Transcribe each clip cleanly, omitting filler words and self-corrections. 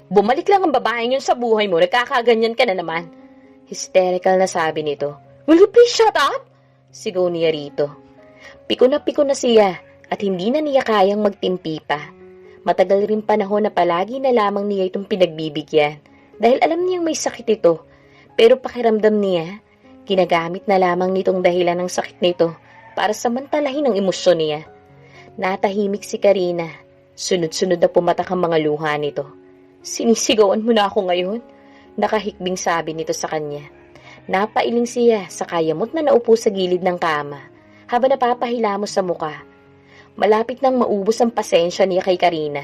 Bumalik lang ang babaeng yun sa buhay mo, nagkakaganyan ka na naman. Hysterical na sabi nito. Will you please shut up? Sigaw niya rito. Piko na siya at hindi na niya kayang magtimpi pa. Matagal rin panahon na palagi na lamang niya itong pinagbibigyan dahil alam niyang may sakit ito. Pero pakiramdam niya, ginagamit na lamang nitong dahilan ng sakit nito para samantalahin ang emosyon niya. Natahimik si Karina. Sunod-sunod na pumatak ang mga luha nito. Sinisigawan mo na ako ngayon? Nakahikbing sabi nito sa kanya. Napailing siya sa kayamot na naupo sa gilid ng kama habang napapahilamos sa muka. Malapit nang maubos ang pasensya niya kay Karina.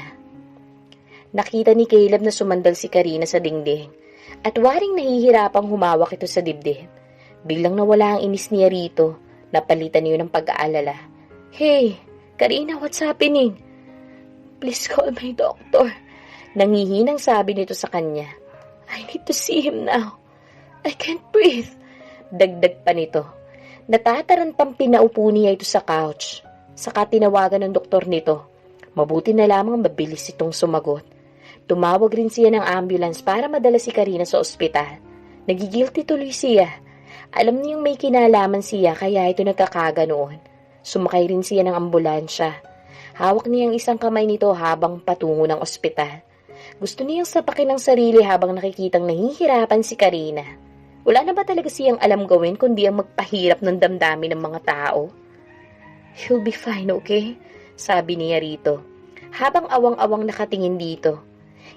Nakita ni Caleb na sumandal si Karina sa dingding at waring nahihirapang humawak ito sa dibdib. Biglang nawala ang inis niya rito, napalitan niyo ng pag-aalala. Hey, Karina, what's happening? Please call my doctor. Nangihinang sabi nito sa kanya. I need to see him now. I can't breathe. Dagdag pa nito. Natatarampang pinaupo niya ito sa couch. Saka tinawagan ng doktor nito. Mabuti na lamang mabilis itong sumagot. Tumawag rin siya ng ambulance para madala si Karina sa ospital. Nagigilty tuloy siya. Alam niyang may kinalaman siya kaya ito nagkakaganoon. Sumakay rin siya ng ambulansya. Hawak niya ang isang kamay nito habang patungo ng ospital. Gusto niyang sapakin ang sarili habang nakikitang nahihirapan si Karina. Wala na ba talaga siyang alam gawin kundi ang magpahirap ng damdamin ng mga tao? You'll be fine, okay? Sabi niya rito. Habang awang-awang nakatingin dito.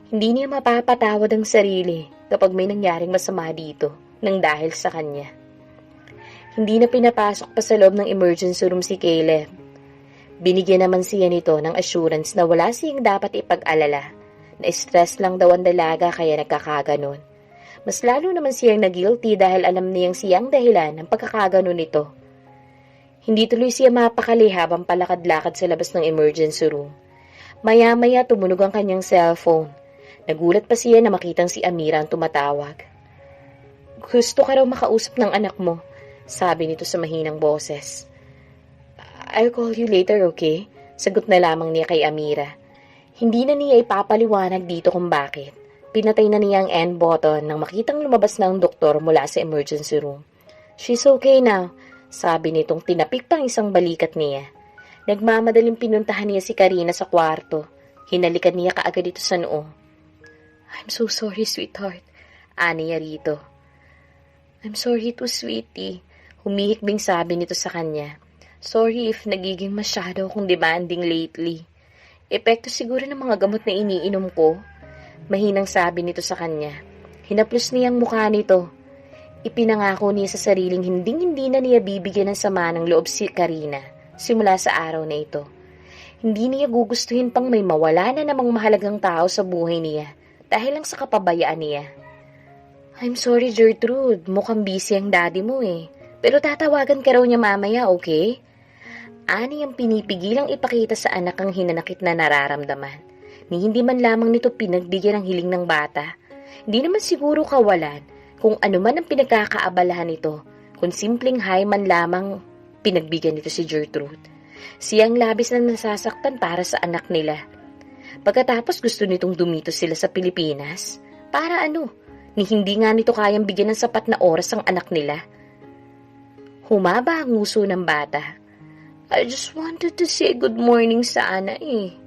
Hindi niya mapapatawad ang sarili kapag may nangyaring masama dito nang dahil sa kanya. Hindi na pinapasok pa sa loob ng emergency room si Caleb. Binigyan naman siya nito ng assurance na wala siyang dapat ipag-alala. Na-stress lang daw ang dalaga kaya nagkakaganon. Mas lalo naman siyang na-guilty dahil alam niyang siyang dahilan ng pagkakaganon nito. Hindi tuloy siya mapakali habang palakad-lakad sa labas ng emergency room. Maya-maya tumunog ang kanyang cellphone. Nagulat pa siya na makitang si Amira ang tumatawag. Gusto ka raw makausap ng anak mo, sabi nito sa mahinang boses. I'll call you later, okay? Sagot na lamang niya kay Amira. Hindi na niya ipapaliwanag dito kung bakit. Pinatay na niya ang end button nang makitang lumabas na ang doktor mula sa emergency room. She's okay now, sabi nitong tinapik pang isang balikat niya. Nagmamadaling pinuntahan niya si Karina sa kwarto. Hinalikan niya kaagad ito sa noo. I'm so sorry, sweetheart. Ani niya rito. I'm sorry too, sweetie. Humihikbing sabi nito sa kanya. Sorry if nagiging masyado akong demanding lately. Epekto siguro ng mga gamot na iniinom ko. Mahinang sabi nito sa kanya. Hinaplos niya ang mukha nito. Ipinangako niya sa sariling hindi na niya bibigyan ng sama ng loob si Karina simula sa araw na ito. Hindi niya gugustuhin pang may mawala na namang mahalagang tao sa buhay niya dahil lang sa kapabayaan niya. I'm sorry, Gertrude. Mukhang busy ang daddy mo eh. Pero tatawagan ka raw niya mamaya, okay? Ani ang pinipigilang ipakita sa anak ang hinanakit na nararamdaman. Ni hindi man lamang nito pinagbigyan ng hiling ng bata. Hindi naman siguro kawalan kung ano man ang pinagkakaabalahan nito, kung simpleng hi man lamang pinagbigyan nito si Gertrude. Siyang labis na nasasaktan para sa anak nila. Pagkatapos gusto nitong dumito sila sa Pilipinas. Para ano? Ni hindi nga nito kayang bigyan ng sapat na oras ang anak nila. Humaba ang nguso ng bata. I just wanted to say good morning sana eh.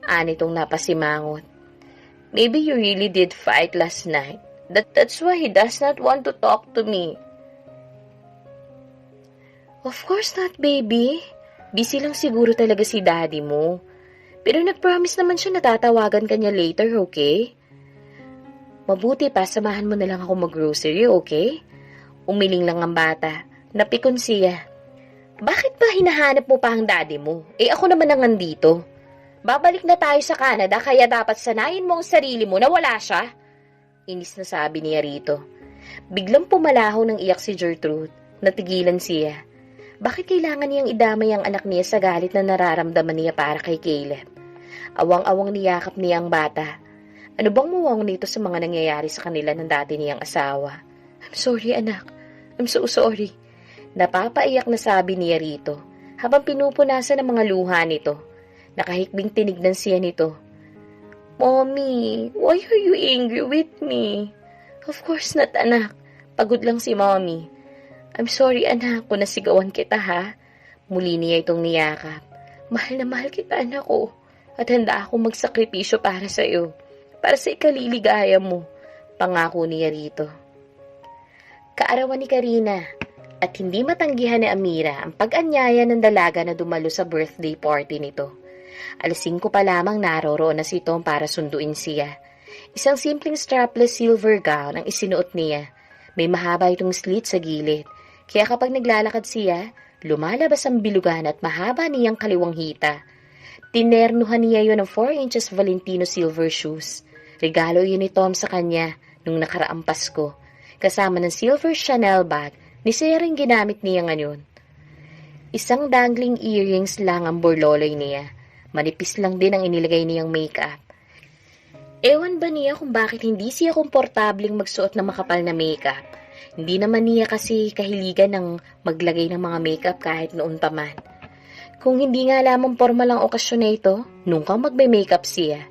Anitong napasimangot. Maybe you really did fight last night. That's why he does not want to talk to me. Of course not, baby. Busy lang siguro talaga si daddy mo. Pero nag-promise naman siya na tatawagan ka niya later, okay? Mabuti pa, samahan mo na lang ako mag-grocery, okay? Umiling lang ang bata. Napikon siya. Bakit ba hinahanap mo pa ang daddy mo? Eh ako naman ang nandito. Babalik na tayo sa Canada kaya dapat sanayin mo ang sarili mo na wala siya. Inis na sabi niya rito. Biglang pumalaho ng iyak si Gertrude. Natigilan siya. Bakit kailangan niyang idamay ang anak niya sa galit na nararamdaman niya para kay Caleb? Awang-awang niyakap niya ang bata. Ano bang muwang nito sa mga nangyayari sa kanila ng dati niyang asawa? I'm sorry, anak. I'm so sorry. Napapaiyak na sabi niya rito, habang pinupunasan ng mga luha nito. Nakahikbing tinignan siya nito. Mommy, why are you angry with me? Of course not, anak. Pagod lang si Mommy. I'm sorry, anak, kung nasigawan kita, ha? Muli niya itong niyakap. Mahal na mahal kita, anak ko. At handa akong magsakripisyo para sa iyo. Para sa ikaliligaya mo. Pangako niya rito. Kaarawan ni Karina. At hindi matanggihan ni Amira ang pag-anyaya ng dalaga na dumalo sa birthday party nito. Alas 5 pa lamang naroroon na si Tom para sunduin siya. Isang simpleng strapless silver gown ang isinuot niya. May mahaba itong slit sa gilid. Kaya kapag naglalakad siya, lumalabas ang bilugan at mahaba niyang kaliwang hita. Tinernuhan niya yon ng 4 inches Valentino silver shoes. Regalo yun ni Tom sa kanya nung nakaraang Pasko. Kasama ng silver Chanel bag ni Sering ginamit niya ngayon. Isang dangling earrings lang ang burloloy niya. Manipis lang din ang inilagay niyang makeup. Ewan ba niya kung bakit hindi siya komportabling magsuot ng makapal na makeup? Hindi naman niya kasi kahiligan ng maglagay ng mga makeup kahit noon pa man. Kung hindi nga lamang formal ang okasyon na ito, nung kang magme-makeup siya.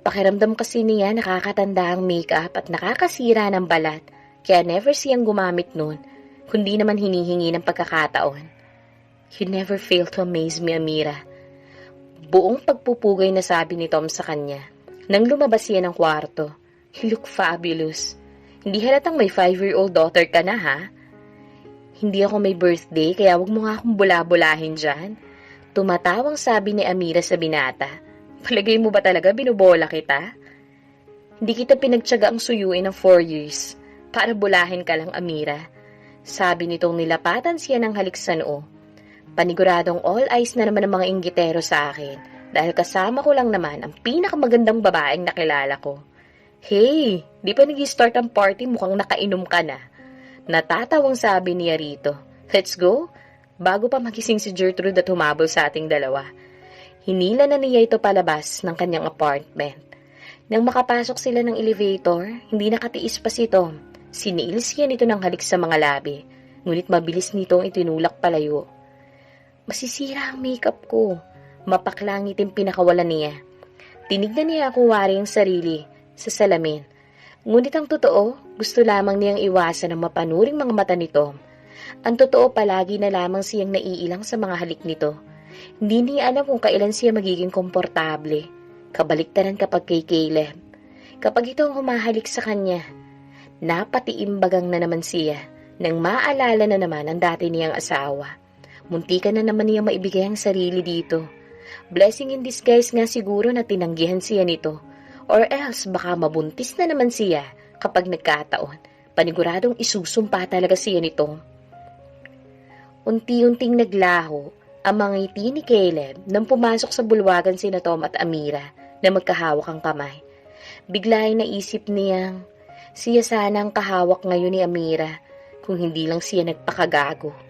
Pakiramdam kasi niya nakakatanda ang makeup at nakakasira ng balat, kaya never siyang gumamit noon, kundi naman hinihingi ng pagkakataon. You never fail to amaze me, Amira. Buong pagpupugay na sabi ni Tom sa kanya. Nang lumabas siya ng kwarto, you look fabulous. Hindi halatang may 5-year-old daughter ka na, ha? Hindi ako may birthday, kaya wag mo nga akong bula-bulahin dyan. Tumatawang sabi ni Amira sa binata. Palagay mo ba talaga binubola kita? Hindi kita pinagtyaga ang suyuin ng 4 years. Para bulahin ka lang, Amira. Sabi nitong nilapatan siya ng halik sa noo. Paniguradong all eyes na naman ang mga inggitero sa akin dahil kasama ko lang naman ang pinakamagandang babaeng nakilala ko. Hey, di pa nag-start ang party, mukhang nakainom ka na. Natatawang sabi niya rito. Let's go? Bago pa magising si Gertrude at humabol sa ating dalawa. Hinila na niya ito palabas ng kanyang apartment. Nang makapasok sila ng elevator, hindi nakatiis pa si Tom. Siniilis siya nito ng halik sa mga labi, ngunit mabilis nitong itinulak palayo. Masisira ang makeup ko. Mapaklangit ang pinakawalan niya. Tinignan niya ako wari ang sarili sa salamin. Ngunit ang totoo, gusto lamang niyang iwasan ang mapanuring mga mata ni Tom. Ang totoo, palagi na lamang siyang naiilang sa mga halik nito. Hindi niya alam kung kailan siya magiging komportable. Kabaliktaran kapag kay Caleb. Kapag ito ang humahalik sa kanya, napatiimbagang na naman siya nang maalala na naman ang dati niyang asawa. Muntikan na naman niya maibigay ang sarili dito. Blessing in disguise nga siguro na tinanggihan siya nito. Or else baka mabuntis na naman siya kapag nagkataon. Paniguradong isusumpa talaga siya nito. Unti-unting naglaho ang mga ngiti ni Caleb nang pumasok sa bulwagan sina Tom at Amira na magkahawak ang kamay. Bigla ay naisip niyang siya sana ang kahawak ngayon ni Amira kung hindi lang siya nagpakagago.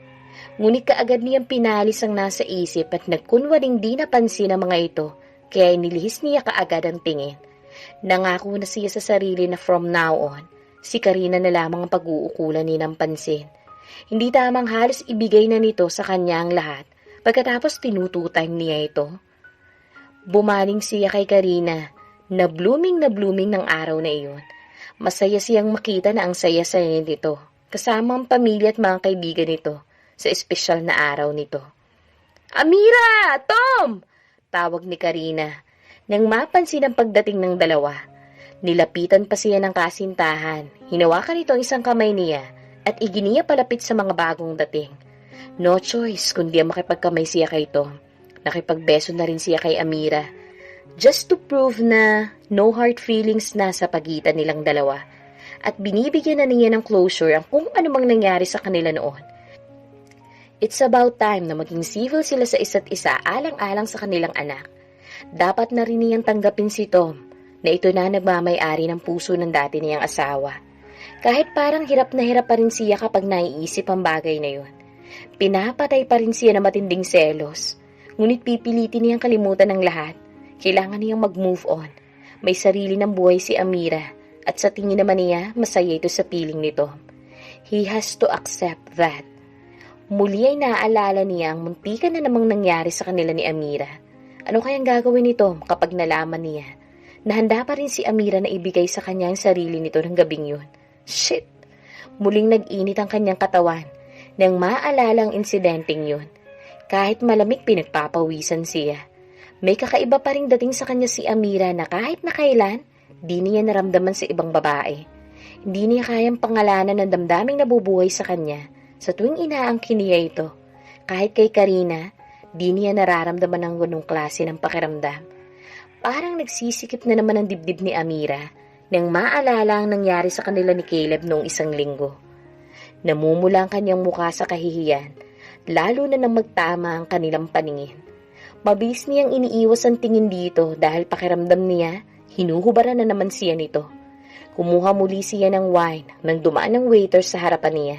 Ngunit kaagad niyang pinalis ang nasa isip at nagkunwaring di napansin ang mga ito, kaya inilihis niya kaagad ang tingin. Nangako na siya sa sarili na from now on, si Karina na lamang ang pag-uukulan niya ng pansin. Hindi tamang halos ibigay na nito sa kanya ang lahat, pagkatapos tinututang niya ito. Bumaling siya kay Karina, na blooming ng araw na iyon. Masaya siyang makita na ang saya-saya nito, kasama ang pamilya at mga kaibigan nito, sa espesyal na araw nito. Amira! Tom! Tawag ni Karina. Nang mapansin ang pagdating ng dalawa, nilapitan pa siya ng kasintahan. Hinawakan ito ang isang kamay niya at iginiya palapit sa mga bagong dating. No choice kundi makipagkamay siya kay Tom. Nakipagbeso na rin siya kay Amira. Just to prove na no hard feelings na sa pagitan nilang dalawa. At binibigyan na niya ng closure ang kung anumang nangyari sa kanila noon. It's about time na maging civil sila sa isa't isa alang-alang sa kanilang anak. Dapat na rin niyang tanggapin si Tom na ito na nagmamay-ari ng puso ng dati niyang asawa. Kahit parang hirap na hirap pa rin siya kapag naiisip ang bagay na yun. Pinapatay pa rin siya ng matinding selos. Ngunit pipilitin niyang kalimutan ng lahat. Kailangan niyang mag-move on. May sarili ng buhay si Amira at sa tingin naman niya masaya ito sa piling ni Tom. He has to accept that. Muli ay naaalala niya ang muntikan na namang nangyari sa kanila ni Amira. Ano kayang gagawin ni Tom kapag nalaman niya na handa pa rin si Amira na ibigay sa kanya ang sarili nito ng gabing yun. Shit! Muling nag-init ang kanyang katawan nang maalala ang insidenteng yun. Kahit malamig pinagpapawisan siya. May kakaiba pa ring dating sa kanya si Amira na kahit na kailan, di niya naramdaman sa ibang babae. Hindi niya kayang pangalanan ng damdaming nabubuhay sa kanya sa tuwing inaangkin niya ito. Kahit kay Karina, di niya nararamdaman ang ganung klase ng pakiramdam. Parang nagsisikip na naman ang dibdib ni Amira nang maalala ang nangyari sa kanila ni Caleb noong isang linggo. Namumula ang kanyang mukha sa kahihiyan, lalo na nang magtama ang kanilang paningin. Mabilis niyang iniiwas ang tingin dito dahil pakiramdam niya, hinuhubaran na naman siya nito. Kumuha muli siya ng wine nang dumaan ang waiter sa harapan niya.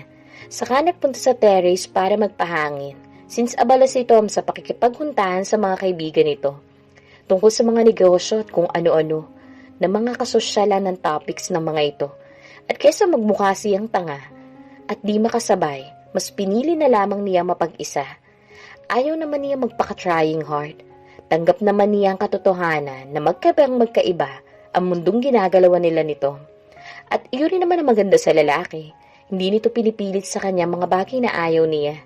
Saka nagpunta sa terrace para magpahangin since abala si Tom sa pakikipaghuntahan sa mga kaibigan nito. Tungkol sa mga negosyo at kung ano-ano na mga kasosyalan ng topics ng mga ito. At kaysa magmukha siyang tanga at di makasabay, mas pinili na lamang niya mapag-isa. Ayaw naman niya magpaka-trying hard. Tanggap naman niya ang katotohanan na magkaiba ang mundong ginagalawan nila nito. At iyon rin naman ang maganda sa lalaki. Hindi nito pinipilit sa kanya mga bagay na ayaw niya.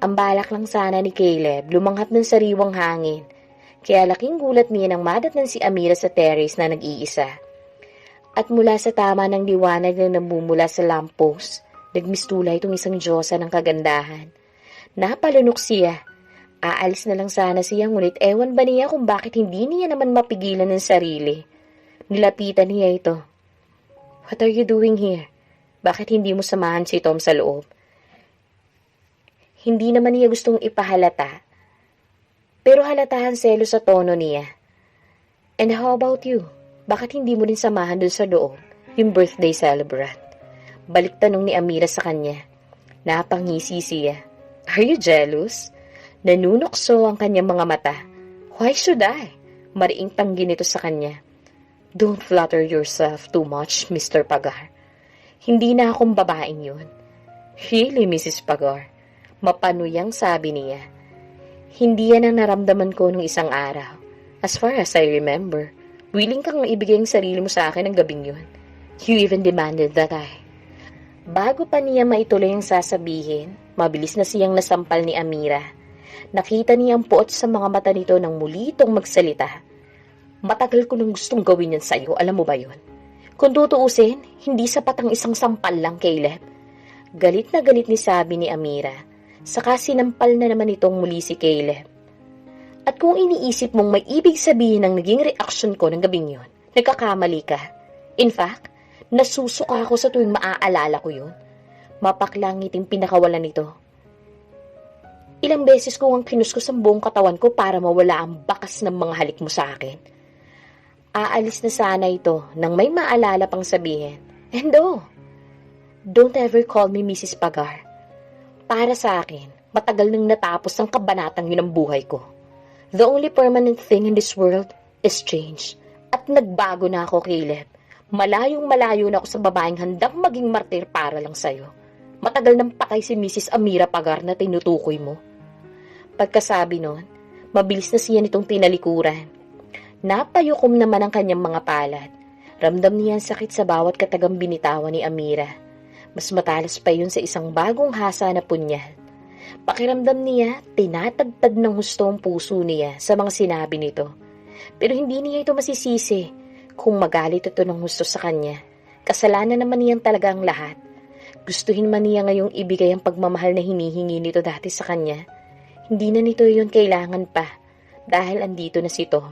Ang balak lang sana ni Caleb lumanghat ng sariwang hangin. Kaya laking gulat niya nang madatnan si Amira sa terrace na nag-iisa. At mula sa tama ng liwanag na namumula sa lamppost, nagmistula itong isang diyosa ng kagandahan. Napalunok siya. Aalis na lang sana siya ngunit ewan ba niya kung bakit hindi niya naman mapigilan ng sarili. Nilapitan niya ito. What are you doing here? Bakit hindi mo samahan si Tom sa loob? Hindi naman niya gustong ipahalata. Pero halatahan selo sa tono niya. And how about you? Bakit hindi mo rin samahan dun sa loob? Yung birthday celebrant. Balik tanong ni Amira sa kanya. Napangisi siya. Are you jealous? Nanunokso ang kanyang mga mata. Why should I? Mariing tanggi nito sa kanya. Don't flatter yourself too much, Mr. Pagar. Hindi na akong babaeng yun. Really, Mrs. Pagar? Mapanuyang sabi niya. Hindi yan ang naramdaman ko nung isang araw. As far as I remember, willing kang ibigay ang sarili mo sa akin ng gabing yun. You even demanded that Bago pa niya maituloy ang sasabihin, mabilis na siyang nasampal ni Amira. Nakita niya ang puot sa mga mata nito nang muli itong magsalita. Matagal ko nang gustong gawin yan sa'yo, alam mo ba yun? Kung tutuusin, hindi sapat ang isang sampal lang, Caleb. Galit na galit ni sabi ni Amira. Saka sinampal na naman itong muli si Caleb. At kung iniisip mong may ibig sabihin ng naging reaksyon ko ng gabing yun, nagkakamali ka. In fact, nasusuka ako sa tuwing maaalala ko yun. Mapaklang ngiting pinakawalan nito. Ilang beses ko ang kinuskos ang buong katawan ko para mawala ang bakas ng mga halik mo sa akin. Aalis na sana ito nang may maalala pang sabihin. And don't ever call me Mrs. Pagar. Para sa akin, matagal nang natapos ang kabanatang yun ng buhay ko. The only permanent thing in this world is change. At nagbago na ako, Caleb. Malayong-malayo na ako sa babaeng handang maging martir para lang sa'yo. Matagal nang patay si Mrs. Amira Pagar na tinutukoy mo. Pagkasabi nun, mabilis na siya nitong tinalikuran. Napayukom naman ang kanyang mga palad. Ramdam niya ang sakit sa bawat katagang binitawan ni Amira. Mas matalas pa yun sa isang bagong hasa na punyal. Pakiramdam niya, tinatagtad ng husto ang puso niya sa mga sinabi nito. Pero hindi niya ito masisisi kung magalit ito ng husto sa kanya. Kasalanan naman niyan talaga ang lahat. Gustuhin man niya ngayong ibigay ang pagmamahal na hinihingi nito dati sa kanya. Hindi na nito yun kailangan pa dahil andito na si Tom,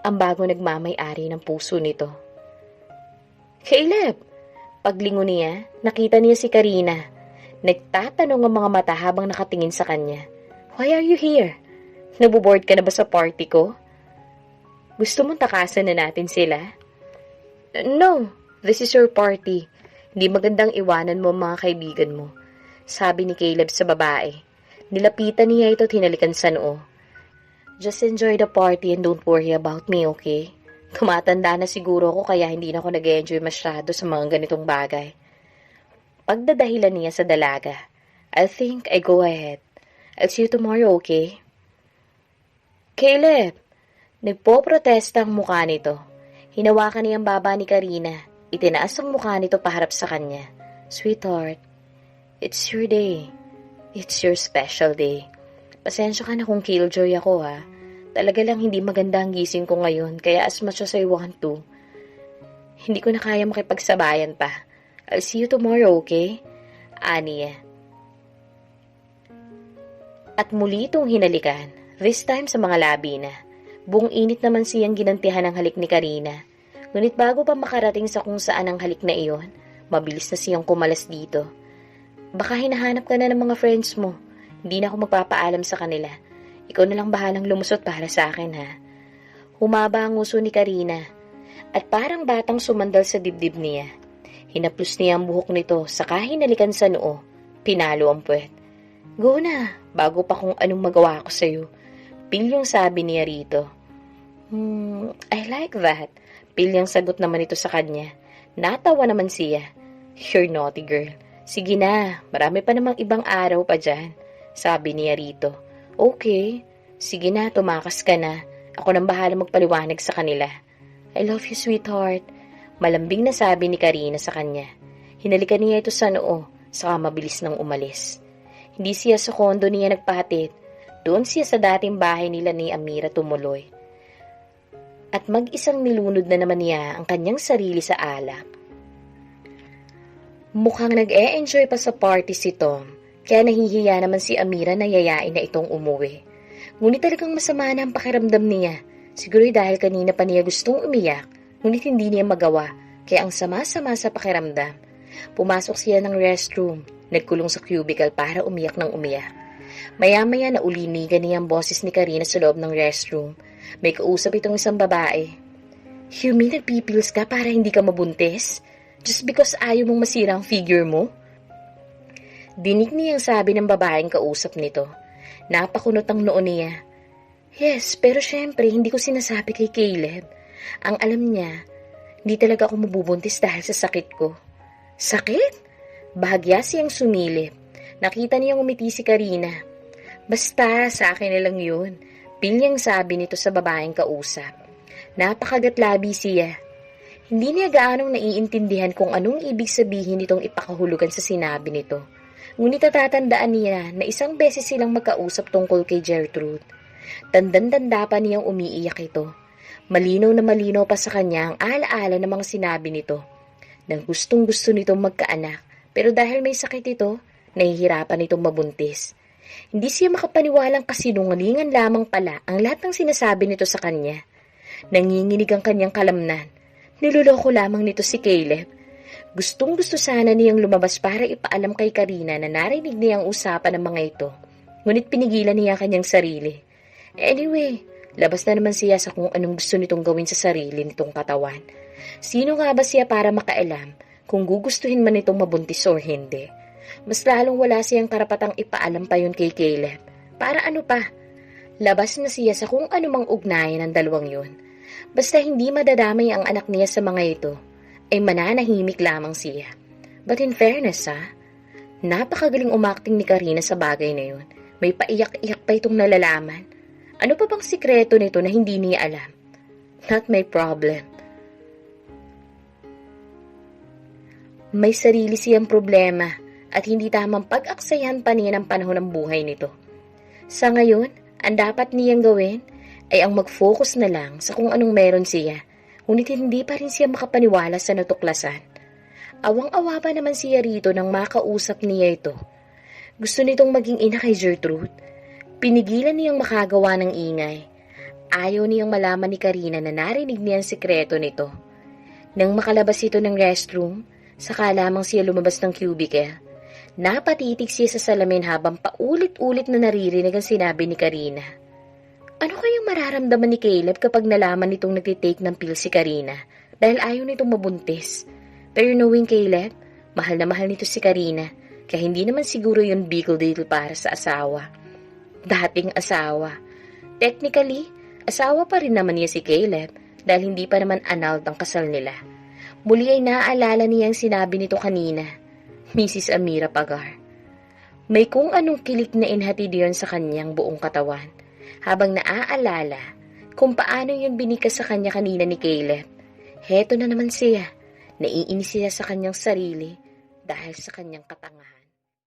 ang bago nagmamay-ari ng puso nito. Caleb! Paglingon niya, nakita niya si Karina. Nagtatanong ang mga mata habang nakatingin sa kanya. Why are you here? Naboboard ka na ba sa party ko? Gusto mong takasan na natin sila? No, this is your party. Hindi magandang iwanan mo ang mga kaibigan mo, sabi ni Caleb sa babae. Nilapitan niya ito at hinalikan sa noo. Just enjoy the party and don't worry about me, okay? Tumatanda na siguro ako kaya hindi na ako nag-enjoy masyado sa mga ganitong bagay. Pagdadahilan niya sa dalaga, I think I go ahead. I'll see you tomorrow, okay? Caleb! Nagpoprotesta ang mukha nito. Hinawakan niya ang baba ni Karina. Itinaas ang mukha nito paharap sa kanya. Sweetheart, it's your day. It's your special day. Pasensya ka na kung killjoy ako ha. Talaga lang hindi maganda ang gising ko ngayon, kaya as much as I want to, hindi ko na kaya makipagsabayan pa. I'll see you tomorrow, okay? Aniya. At muli itong hinalikan, this time sa mga labi na. Buong init naman siyang ginantihan ng halik ni Karina. Ngunit bago pa makarating sa kung saan ang halik na iyon, mabilis na siyang kumalas dito. Baka hinahanap ka na ng mga friends mo. Hindi na ako magpapaalam sa kanila. Ikaw na lang bahalang lumusot para sa akin, ha? Humaba ang uso ni Karina. At parang batang sumandal sa dibdib niya. Hinaplos niya ang buhok nito, saka hinalikan sa noo. Pinalo ang puwet. Go na, bago pa kung anong magawa ko sa'yo. Pilyong sabi niya rito. I like that. Pilyang sagot naman ito sa kanya. Natawa naman siya. You're naughty girl. Sige na, marami pa namang ibang araw pa dyan. Sabi niya rito. Okay, sige na, tumakas ka na. Ako nang bahala magpaliwanag sa kanila. I love you, sweetheart. Malambing na sabi ni Karina sa kanya. Hinalikan niya ito sa noo, saka mabilis nang umalis. Hindi siya sa kondo niya nagpahatid. Doon siya sa dating bahay nila ni Amira tumuloy. At mag-isang nilunod na naman niya ang kanyang sarili sa alak. Mukhang nag-e-enjoy pa sa party si Tom, kaya nahihiya naman si Amira na yayain na itong umuwi. Ngunit talagang masama na ang pakiramdam niya. Siguro dahil kanina pa niya gustong umiyak, ngunit hindi niya magawa, kaya ang sama-sama sa pakiramdam. Pumasok siya ng restroom, nagkulong sa cubicle para umiyak ng umiyak. Maya-maya na ulinigan niya ang boses ni Karina sa loob ng restroom. May kausap itong isang babae. You mean nagpipils ka para hindi ka mabuntis? Just because ayaw mong masira ang figure mo? Dinig niyang sabi ng babaeng kausap nito. Napakunot ang noo niya. Yes, pero syempre hindi ko sinasabi kay Caleb. Ang alam niya, hindi talaga ako mabubuntis dahil sa sakit ko. Sakit? Bahagya siyang sumilip. Nakita niyang umiti si Karina. Basta, sa akin na lang yun. Pilyang sabi nito sa babaeng kausap. Napakagatlabi siya. Hindi niya gaanong naiintindihan kung anong ibig sabihin nitong ipakahulugan sa sinabi nito. Ngunit natatandaan niya na isang beses silang magkausap tungkol kay Gertrude. Tandang-tanda pa niyang umiiyak ito. Malinaw na malinaw pa sa kanya ang alaala ng mga sinabi nito. Nang gustong-gusto nitong magkaanak, pero dahil may sakit ito, nahihirapan itong mabuntis. Hindi siya makapaniwalang kasinungalingan lamang pala ang lahat ng sinasabi nito sa kanya. Nanginginig ang kanyang kalamnan. Niloloko lamang nito si Caleb. Gustong-gusto sana niyang lumabas para ipaalam kay Karina na narinig niya ang usapan ng mga ito. Ngunit pinigilan niya kanyang sarili. Anyway, labas na naman siya sa kung anong gusto nitong gawin sa sarili nitong katawan. Sino nga ba siya para makaalam kung gugustuhin man itong mabuntis or hindi? Mas lalong wala siyang karapatang ipaalam pa yun kay Caleb. Para ano pa? Labas na siya sa kung anumang ugnayan ng dalawang yun. Basta hindi madadamay ang anak niya sa mga ito, ay mananahimik lamang siya. But in fairness napakagaling umakting ni Karina sa bagay na yun. May paiyak-iyak pa itong nalalaman. Ano pa bang sikreto nito na hindi niya alam? Not my problem. May sarili siyang problema at hindi tamang pag-aksayan pa niya ng panahon ng buhay nito. Sa ngayon, ang dapat niyang gawin ay ang mag-focus na lang sa kung anong meron siya, ngunit hindi pa rin siya makapaniwala sa natuklasan. Awang-awa pa naman siya rito nang makausap niya ito. Gusto nitong maging ina kay Gertrude. Pinigilan niyang makagawa ng ingay. Ayaw niyang malaman ni Karina na narinig niya ang sikreto nito. Nang makalabas ito ng restroom, saka lamang siya lumabas ng cubicle. Napatitig siya sa salamin habang paulit-ulit na naririnig ang sinabi ni Karina. Ano kayang mararamdaman ni Caleb kapag nalaman nitong nagtitake ng pill si Karina dahil ayaw nitong mabuntis? Pero knowing Caleb, mahal na mahal nito si Karina, kaya hindi naman siguro yun bigel deal para sa asawa. Dating asawa. Technically, asawa pa rin naman niya si Caleb dahil hindi pa naman annulled ang kasal nila. Muli ay naaalala niya ang sinabi nito kanina, Mrs. Amira Pagar. May kung anong kilik na inhatid yon sa kanyang buong katawan. Habang naaalala, kung paano yung binikas sa kanya kanina ni Caleb. Heto na naman siya. Naiinis siya sa kanyang sarili dahil sa kanyang katangahan.